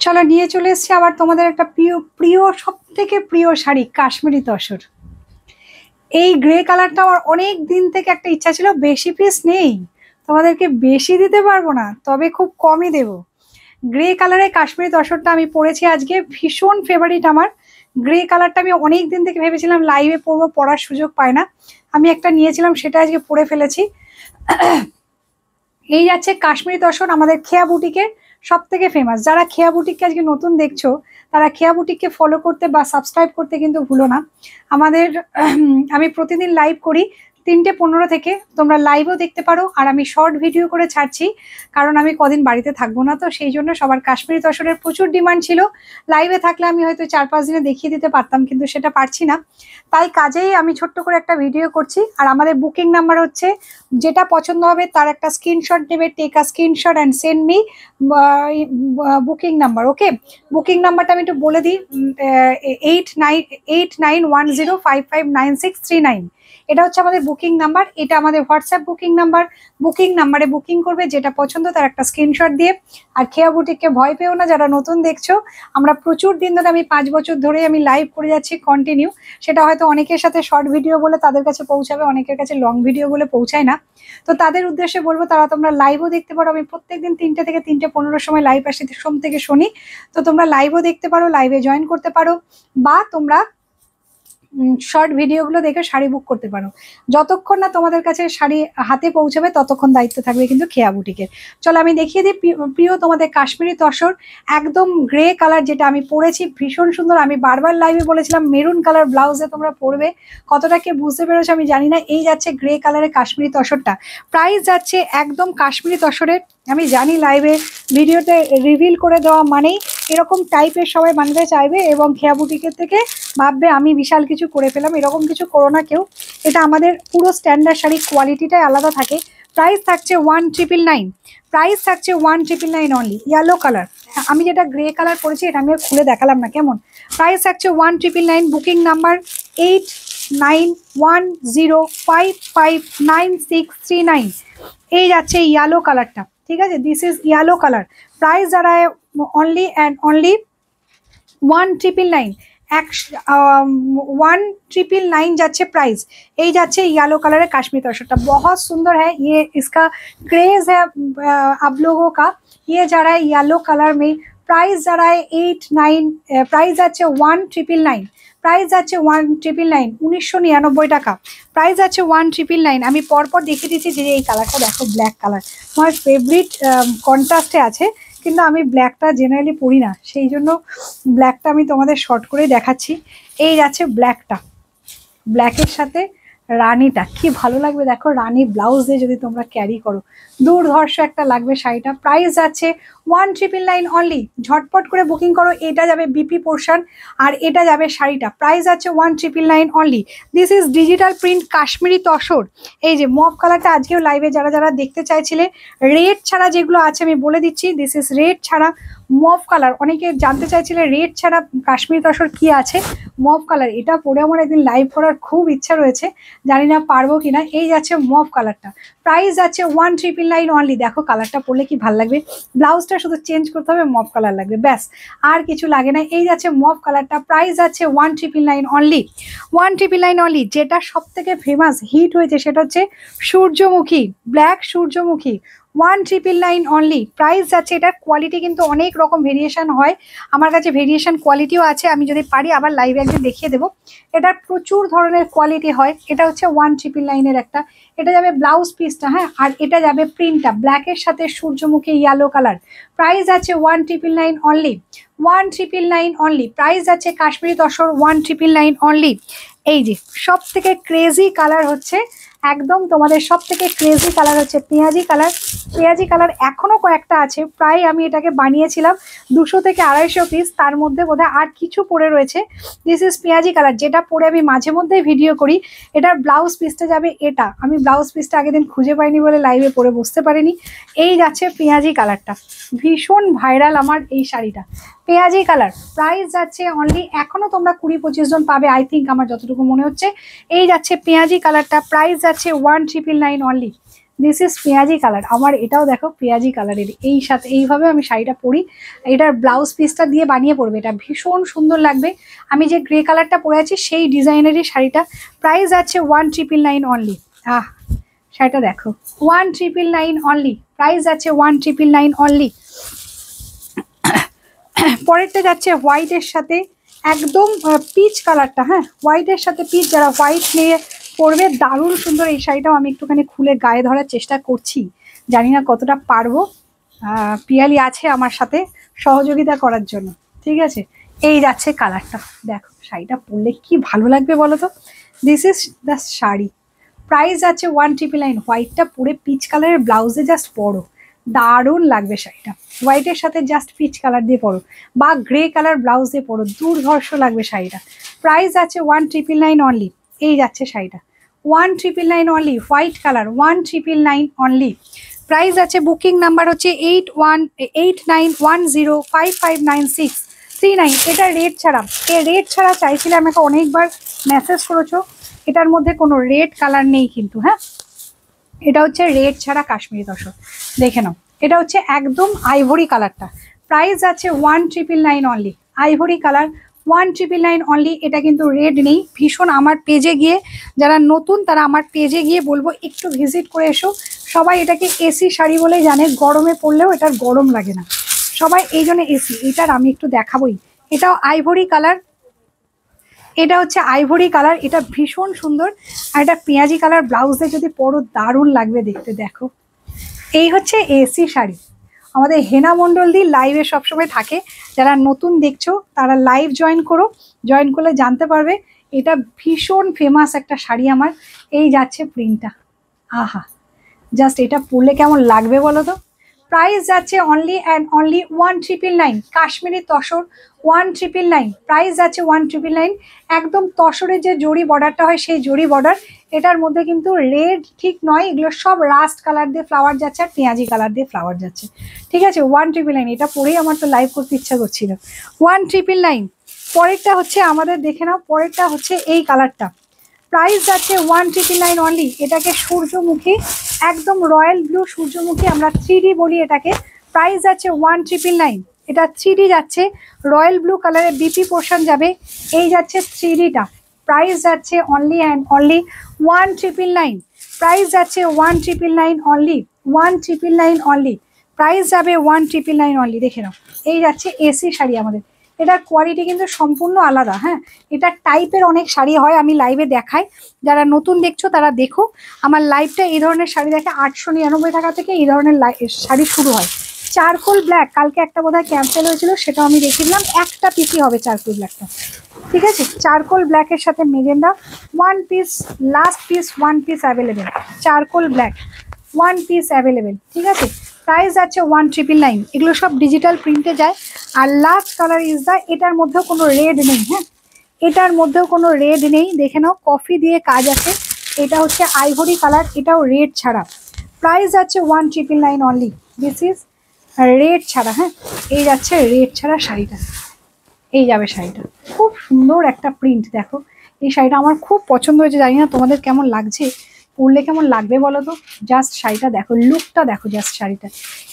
চলো নিয়ে চলে এসেছি আবার তোমাদের একটা প্রিয় প্রিয় সবথেকে প্রিয় শাড়ি কাশ্মীরি তসর। এই গ্রে কালারটা আমার অনেক দিন থেকে একটা ইচ্ছা ছিল, বেশি পিস নেই, তোমাদেরকে বেশি দিতে পারবো না, তবে খুব কমই দেব। গ্রে কালারের কাশ্মীরি তসরটা আমি পরেছি আজকে, ভীষণ ফেভারিট আমার। গ্রে কালারটা আমি অনেক দিন থেকে ভেবেছিলাম লাইভে পরবো, পরার সুযোগ পায় না, আমি একটা নিয়েছিলাম, সেটা আজকে পরে ফেলেছি। এই যাচ্ছে কাশ্মীরি তসর আমাদের খেয়া বুটিকের সব থেকে ফেমাস। যারা খেয়া বুটিককে আজকে নতুন দেখছো তারা খেয়া বুটিককে ফলো করতে বা সাবস্ক্রাইব করতে কিন্তু ভুলো না। আমাদের আমি প্রতিদিন লাইভ করি 3:15 থেকে, তোমরা লাইভও দেখতে পারো, আর আমি শর্ট ভিডিও করে ছাড়ছি, কারণ আমি কদিন বাড়িতে থাকবো না, তো সেই জন্য সবার কাশ্মীরি তসরের প্রচুর ডিমান্ড ছিল। লাইভে থাকলে আমি হয়তো 4-5 দিনে দেখিয়ে দিতে পারতাম, কিন্তু সেটা পারছি না, তাই কাজেই আমি ছোট্ট করে একটা ভিডিও করছি। আর আমাদের বুকিং নাম্বার হচ্ছে, যেটা পছন্দ হবে তার একটা স্ক্রিনশট নেবে, take a screenshot and send me booking number. Okay, booking নাম্বারটা আমি একটু বলে দিই, 8910559639। এটা হচ্ছে আমাদের বুকিং নাম্বার, এটা আমাদের হোয়াটসঅ্যাপ বুকিং নাম্বার। বুকিং নাম্বারে বুকিং করবে, যেটা পছন্দ তার একটা স্ক্রিনশট দিয়ে। আর খেয়া বুটিককে ভয় পেও না যারা নতুন দেখছো, আমরা প্রচুর দিন ধরে, আমি 5 বছর ধরে আমি লাইভ করে যাচ্ছি কন্টিনিউ। সেটা হয়তো অনেকের সাথে শর্ট ভিডিও বলে তাদের কাছে পৌঁছাবে, অনেকের কাছে লং ভিডিও বলে পৌঁছায় না, তো তাদের উদ্দেশ্যে বলবো তারা তোমরা লাইভও দেখতে পারো। আমি প্রত্যেকদিন 3টে থেকে 3:15 সময় লাইভ আসি, সোম থেকে শনি, তো তোমরা লাইভও দেখতে পারো, লাইভে জয়েন করতে পারো, বা তোমরা শর্ট ভিডিওগুলো দেখে শাড়ি বুক করতে পারো। যতক্ষণ না তোমাদের কাছে শাড়ি হাতে পৌঁছাবে ততক্ষণ দায়িত্ব থাকবে কিন্তু খেয়া বুটিকের। চলো আমি দেখিয়ে দিই প্রিয় তোমাদের কাশ্মীরি তসর, একদম গ্রে কালার, যেটা আমি পরেছি ভীষণ সুন্দর। আমি বারবার লাইভে বলেছিলাম মেরুন কালার ব্লাউজে তোমরা পরবে, কতটা কে বুঝতে পেরেছো আমি জানি না। এই যাচ্ছে গ্রে কালারের কাশ্মীরি তসরটা, প্রাইস যাচ্ছে একদম কাশ্মীরি তসরের। আমি জানি লাইভে ভিডিওতে রিভিল করে দেওয়া মানেই এরকম টাইপের সবাই বানাতে চাইবে, এবং খেয়া বুটিকের থেকে ভাববে আমি বিশাল কিছু করে ফেলাম, এরকম কিছু করো না কেউ। এটা আমাদের পুরো স্ট্যান্ডার্ড শাড়ি, কোয়ালিটিটাই আলাদা থাকে। প্রাইস থাকছে 1999, প্রাইস থাকছে 1999 অনলি। ইয়েলো কালার, আমি যেটা গ্রে কালার পরেছি এটা আমি আর খুলে দেখালাম না কেমন। প্রাইস থাকছে 1999, বুকিং নাম্বার 8910559639। এই যাচ্ছে ইয়েলো কালারটা, ঠিক আছে, this is yellow colour. Price দাঁড়ায় অনলি অ্যান্ড অনলি 1999, 1999 যাচ্ছে প্রাইস। এই যাচ্ছে येलो कलर है काश्मीरी तसरটা, बहुत सुंदर है ये, इसका क्रेज है आप लोगों का। ये जा रहा है येलो कलर में, प्राइस जा रहा है 89, प्राइस যাচ্ছে 1999, প্রাইস যাচ্ছে 1999, 1999 টাকা। প্রাইস আছে 1999। আমি পরপর দেখিয়ে দিচ্ছি যে এই কালারটা দেখো, ব্ল্যাক কালার আমার ফেভারিট, কন্ট্রাস্টে আছে, কিন্তু আমি ব্ল্যাকটা জেনারেলি পরি না, সেই জন্য ব্ল্যাকটা আমি তোমাদের শর্ট করে দেখাচ্ছি। এই যাচ্ছে ব্ল্যাকটা, ব্ল্যাকের সাথে রানীটা কি ভালো লাগবে দেখো, রানী ব্লাউজ দিয়ে যদি তোমরা ক্যারি করো দুর্ধর্ষ একটা লাগবে শাড়িটা। প্রাইস যাচ্ছে 1999 অনলি, ঝটপট করে বুকিং করো। এটা যাবে বিপি পোর্শন আর এটা যাবে শাড়িটা। প্রাইস আছে 1999 only. This is digital print Kashmiri tussar. এই যে মভ কালারটা আজকেও লাইভে যারা যারা দেখতে চাইছিলে, রেড ছাড়া যেগুলো আছে আমি বলে দিচ্ছি, দিস ইজ রেড ছাড়া মভ কালার। অনেকে জানতে চাইছিলে রেড ছাড়া কাশ্মীরি তসর কি আছে, মভ কালার। এটা পরে আমার একদিন লাইভ করার খুব ইচ্ছা রয়েছে, জানি না পারবো কিনা। এই যাচ্ছে মভ কালারটা, প্রাইস যাচ্ছে 1999 অনলি। দেখো কালারটা পরলে কি ভালো লাগবে, ব্লাউজটা শুধু চেঞ্জ করতে হবে, মভ কালার লাগবে, ব্যাস আর কিছু লাগে না। এই যাচ্ছে মভ কালারটা, প্রাইস যাচ্ছে 1999 অনলি, 1999 অনলি। যেটা সব থেকে ফেমাস হিট হয়েছে সেটা হচ্ছে সূর্যমুখী, ব্ল্যাক সূর্যমুখী, 1999 অনলি। প্রাইস যাচ্ছে, এটার কোয়ালিটি কিন্তু অনেক রকম ভেরিয়েশন হয়, আমার কাছে ভেরিয়েশন কোয়ালিটিও আছে, আমি যদি পারি আবার লাইভে একদিন দেখিয়ে দেবো। এটার প্রচুর ধরনের কোয়ালিটি হয়। এটা হচ্ছে 1999 একটা, এটা যাবে ব্লাউজ পিসটা, হ্যাঁ, আর এটা যাবে প্রিন্টটা ব্ল্যাকের সাথে সূর্যমুখী ইয়েলো কালার। প্রাইস আছে 1999 অনলি, 1999 অনলি। প্রাইস আছে কাশ্মীরি তসর 1999 অনলি। এই যে সব থেকে ক্রেজি কালার হচ্ছে, একদম তোমাদের সব থেকে ক্রেজি কালার হচ্ছে পেঁয়াজি কালার। পেঁয়াজি কালার এখনো কয়েকটা আছে, প্রায় আমি এটাকে বানিয়েছিলাম 200 থেকে 250 পিস, তার মধ্যে বোধহয় আর কিছু পড়ে রয়েছে। দিস ইজ পেঁয়াজি কালার, যেটা পরে আমি মাঝে মধ্যেই ভিডিও করি। এটার ব্লাউজ পিসটা যাবে এটা, আমি ব্লাউজ পিসটা আগের দিন খুঁজে পাইনি বলে লাইভে পরে বুঝতে পারিনি। এই যাচ্ছে পেঁয়াজি কালারটা, ভীষণ ভাইরাল আমার এই শাড়িটা, পেঁয়াজি কালার। প্রাইস যাচ্ছে অনলি, এখনো তোমরা 20-25 জন পাবে আই থিঙ্ক, আমার যতটুকু মনে হচ্ছে। এই যাচ্ছে পেঁয়াজি কালারটা, প্রাইস যাচ্ছে 1999 অনলি। দিস ইজ পেঁয়াজি কালার। আমার এটাও দেখো পেঁয়াজি কালারের, এই সাথে এইভাবে আমি শাড়িটা পরি। এটার ব্লাউজ পিসটা দিয়ে বানিয়ে পরবে, এটা ভীষণ সুন্দর লাগবে। আমি যে গ্রে কালারটা পরে আছি সেই ডিজাইনেরই শাড়িটা। প্রাইস আছে 1999 অনলি। শাড়িটা দেখো 1999 অনলি, প্রাইস আছে 1999 অনলি। পরেরটা যাচ্ছে হোয়াইটের সাথে একদম পিচ কালারটা, হ্যাঁ হোয়াইটের সাথে পিচ, যারা হোয়াইট নিয়ে পরবে দারুণ সুন্দর এই শাড়িটাও। আমি একটুখানি খুলে গায়ে ধরার চেষ্টা করছি, জানি না কতটা পারবো। পিয়ালি আছে আমার সাথে সহযোগিতা করার জন্য, ঠিক আছে। এই যাচ্ছে কালারটা, দেখো শাড়িটা পরলে কি ভালো লাগবে বলো তো। This is the sari, price আছে 1999। হোয়াইটটা পরে পিচ কালারের ব্লাউজে জাস্ট পরো, দারুণ লাগবে শাড়িটা। হোয়াইটের সাথে জাস্ট পিচ কালার দিয়ে পরো বা গ্রে কালার ব্লাউজ দিয়ে পরো, দুর্ধর্ষ লাগবে শাড়িটা। প্রাইস আছে 1999 অনলি। এই যাচ্ছে শাড়িটা 1999 only, white colour 1999 only. Price আছে, বুকিং নাম্বার হচ্ছে 818910559639। এটা রেড ছাড়া, এই রেড ছাড়া চাইছিলে আমাকে অনেকবার মেসেজ করেছো, এটার মধ্যে কোনো রেড কালার নেই কিন্তু, হ্যাঁ এটা হচ্ছে রেড ছাড়া কাশ্মীরি তসর, দেখে নাও। এটা হচ্ছে একদম আইভরি কালারটা, প্রাইস আছে 1999 অনলি। Ivory colour 1999 only. এটা কিন্তু রেড নেই। ভীষণ আমার পেজে গিয়ে, যারা নতুন তারা আমার পেজে গিয়ে বলবো একটু ভিজিট করে এসো। সবাই এটাকে এসি শাড়ি বলে জানে, গরমে পরলেও এটার গরম লাগে না, সবাই এই জন্য এসি। এটার আমি একটু দেখাবোই, এটাও আইভরি কালার, এটা হচ্ছে আইভরি কালার, এটা ভীষণ সুন্দর। আর এটা পেঁয়াজি কালার ব্লাউজে যদি পরো দারুণ লাগবে দেখতে। দেখো এই হচ্ছে এসি শাড়ি। আমাদের হেনা মণ্ডল দি লাইভে সবসময় থাকে, যারা নতুন দেখছো তারা লাইভ জয়েন করো, জয়েন করলে জানতে পারবে। এটা ভীষণ ফেমাস একটা শাড়ি আমার। এই যাচ্ছে প্রিন্টটা, আহা জাস্ট এটা পরলে কেমন লাগবে বলো তো। প্রাইস যাচ্ছে only and only 1999, Kashmiri tussar 1999, price যাচ্ছে 1999। একদম তসরের যে জরি বর্ডারটা হয় সেই জরি বর্ডার। এটার মধ্যে কিন্তু রেড ঠিক নয়, এগুলো সব রাস্ট কালার দিয়ে ফ্লাওয়ার যাচ্ছে আর পেঁয়াজি কালার দিয়ে ফ্লাওয়ার যাচ্ছে, ঠিক আছে। 1999, এটা পরেই আমার তো লাইভ করতে ইচ্ছা করছিল। 1999। পরেরটা হচ্ছে আমাদের দেখে নাও, পরেরটা হচ্ছে এই কালারটা, প্রাইস যাচ্ছে 1999 অনলি। এটাকে সূর্যমুখী, একদম রয়্যাল ব্লু সূর্যমুখী, আমরা 3D বলি এটাকে। প্রাইস যাচ্ছে 1999। এটা 3D যাচ্ছে, রয়্যাল ব্লু কালারের বিপি পোর্শন যাবে। এই যাচ্ছে 3Dটা, প্রাইস যাচ্ছে অনলি অ্যান্ড অনলি 1999। প্রাইস যাচ্ছে 1999 অনলি, 1999 অনলি। প্রাইস যাবে 1999 অনলি। দেখে নাও এই যাচ্ছে এসি শাড়ি আমাদের। এটার কোয়ালিটি কিন্তু সম্পূর্ণ আলাদা, হ্যাঁ এটা টাইপের অনেক শাড়ি হয়, আমি লাইভে দেখাই। যারা নতুন দেখছো তারা দেখো আমার লাইভটা। এই ধরনের শাড়ি দেখে 899 টাকা থেকে এই ধরনের শাড়ি শুরু হয়। চারকোল ব্ল্যাক, কালকে একটা বোধহয় ক্যান্সেল হয়েছিল, সেটাও আমি রেখে দিলাম, একটা পিসই হবে চারকোল ব্ল্যাকটা, ঠিক আছে। চারকোল ব্ল্যাকের সাথে magenta, one piece, last piece one piece available. Charcoal black one piece available, ঠিক আছে। প্রাইস আছে 1999। এগুলো সব ডিজিটাল প্রিন্টে যায়। আর লাস্ট কালার ইজ দা, এটার মধ্যেও কোনো রেড নেই, হ্যাঁ এটার মধ্যেও কোনো রেড নেই, দেখে নাও কফি দিয়ে কাজ আছে। এটা হচ্ছে আইভরি কালার, এটাও রেড ছাড়া। প্রাইস আছে 1999 অনলি। দিস ইজ রেড ছাড়া, হ্যাঁ এই যাচ্ছে রেড ছাড়া শাড়িটা। এই যাবে শাড়িটা, খুব সুন্দর একটা প্রিন্ট। দেখো এই শাড়িটা আমার খুব পছন্দ হয়েছে, জানি না তোমাদের কেমন লাগছে, পরলে কেমন লাগবে বলো তো। জাস্ট শাড়িটা দেখো, লুকটা দেখো, জাস্ট শাড়িটা।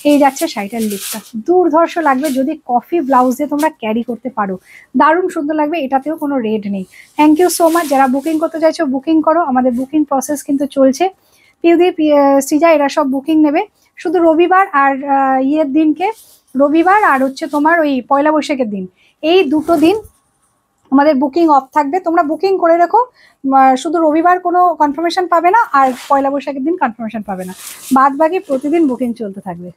এই যাচ্ছে শাড়িটার লুকটা, দুর্ধর্ষ লাগবে যদি কফি ব্লাউজ দিয়ে তোমরা ক্যারি করতে পারো, দারুণ সুন্দর লাগবে। এটাতেও কোনো রেড নেই। Thank you so much. যারা বুকিং করতে চাইছো বুকিং করো, আমাদের বুকিং প্রসেস কিন্তু চলছে। পিউদীপ, সৃজা এরা সব বুকিং নেবে, শুধু রবিবার আর ইয়ের দিনকে, রবিবার আর হচ্ছে তোমার ওই পয়লা বৈশাখের দিন, এই দুটো দিন আমাদের বুকিং অফ থাকবে। তোমরা বুকিং করে রাখো, শুধু রবিবার কোনো কনফার্মেশন পাবে না আর পয়লা বৈশাখের দিন কনফার্মেশন পাবে না, বাদ বাকি প্রতিদিন বুকিং চলতে থাকবে।